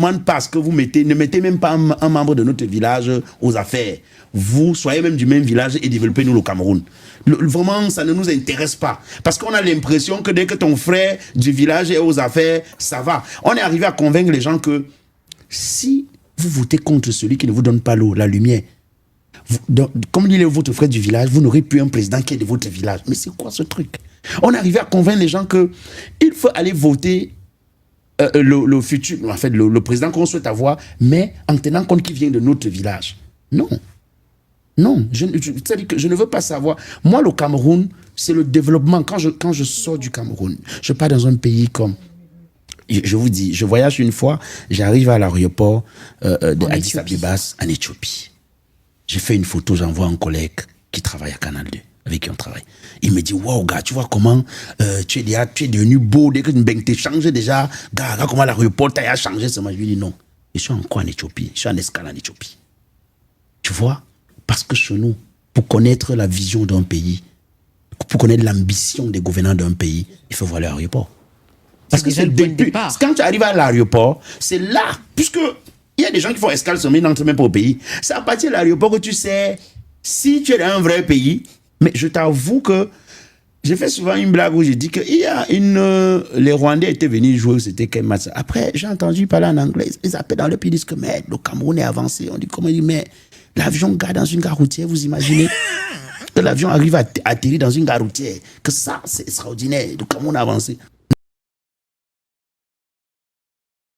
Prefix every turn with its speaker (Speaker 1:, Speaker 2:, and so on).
Speaker 1: demande pas que vous mettez, ne mettez même pas un membre de notre village aux affaires. Vous soyez même du même village et développez-nous le Cameroun. Vraiment, ça ne nous intéresse pas. Parce qu'on a l'impression que dès que ton frère du village est aux affaires, ça va. On est arrivé à convaincre les gens que si vous votez contre celui qui ne vous donne pas l'eau, la lumière, comme il est votre frère du village, vous n'aurez plus un président qui est de votre village. Mais c'est quoi ce truc? On est arrivé à convaincre les gens que il faut aller voter le futur, en fait, le président qu'on souhaite avoir, mais en tenant compte qu'il vient de notre village. Non. Non, c'est-à-dire que je ne veux pas savoir. Moi, le Cameroun, c'est le développement. Quand je sors du Cameroun, je pars dans un pays comme... Je vous dis, je voyage une fois, j'arrive à l'aéroport de Addis Abeba en Éthiopie. J'ai fait une photo, j'envoie un collègue qui travaille à Canal 2, avec qui on travaille. Il me dit, waouh, gars, tu vois comment tu es devenu beau, dès que tu t'es changé déjà. Gars, regarde comment l'aéroport t'a changé. Je lui dis, non, je suis encore en Éthiopie, je suis en escale en Éthiopie. Tu vois? Parce que chez nous, pour connaître la vision d'un pays, pour connaître l'ambition des gouvernants d'un pays, il faut voir l'aéroport. Parce que c'est le début. Quand tu arrives à l'aéroport, c'est là, puisque il y a des gens qui font escale sur n'entrent même pas au pays. C'est à partir de l'aéroport que tu sais si tu es dans un vrai pays. Mais je t'avoue que j'ai fait souvent une blague où j'ai dit que les Rwandais étaient venus jouer, c'était quel match. Après, j'ai entendu parler en anglais. Ils appellent dans le pays, ils disent que mais, le Cameroun est avancé. On dit comment? Il dit mais l'avion garde dans une gare routière, vous imaginez que l'avion arrive à atterrir dans une gare routière, que ça, c'est extraordinaire. Le Cameroun a avancé.